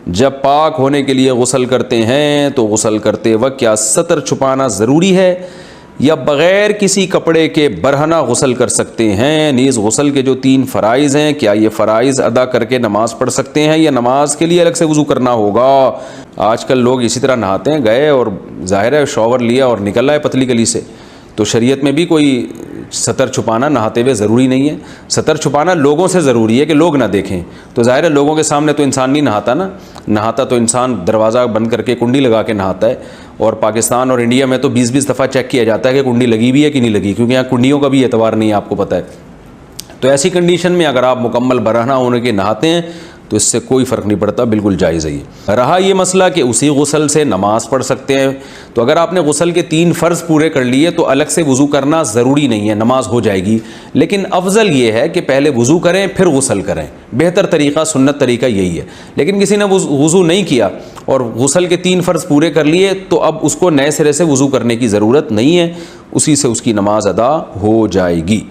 جب پاک ہونے کے لیے غسل کرتے ہیں تو غسل کرتے وقت کیا سطر چھپانا ضروری ہے یا بغیر کسی کپڑے کے برہنہ غسل کر سکتے ہیں؟ نیز غسل کے جو 3 فرائض ہیں کیا یہ فرائض ادا کر کے نماز پڑھ سکتے ہیں یا نماز کے لیے الگ سے وضو کرنا ہوگا؟ آج کل لوگ اسی طرح نہاتے ہیں، گئے اور ظاہر ہے شاور لیا اور نکل آئے پتلی گلی سے. تو شریعت میں بھی کوئی سطر چھپانا نہاتے ہوئے ضروری نہیں ہے. سطر چھپانا لوگوں سے ضروری ہے کہ لوگ نہ دیکھیں. تو ظاہر ہے لوگوں کے سامنے تو انسان نہیں نہاتا نا، نہاتا تو انسان دروازہ بند کر کے کنڈی لگا کے نہاتا ہے. اور پاکستان اور انڈیا میں تو 20 دفعہ چیک کیا جاتا ہے کہ کنڈی لگی بھی ہے کہ نہیں لگی، کیونکہ یہاں کنڈیوں کا بھی اعتبار نہیں ہے، آپ کو پتہ ہے. تو ایسی کنڈیشن میں اگر آپ مکمل برہنہ ہونے کے نہاتے ہیں تو اس سے کوئی فرق نہیں پڑتا، بالکل جائز ہے. رہا یہ مسئلہ کہ اسی غسل سے نماز پڑھ سکتے ہیں، تو اگر آپ نے غسل کے 3 فرض پورے کر لیے تو الگ سے وضو کرنا ضروری نہیں ہے، نماز ہو جائے گی. لیکن افضل یہ ہے کہ پہلے وضو کریں پھر غسل کریں، بہتر طریقہ سنت طریقہ یہی ہے. لیکن کسی نے وضو نہیں کیا اور غسل کے 3 فرض پورے کر لیے تو اب اس کو نئے سرے سے وضو کرنے کی ضرورت نہیں ہے، اسی سے اس کی نماز ادا ہو جائے گی.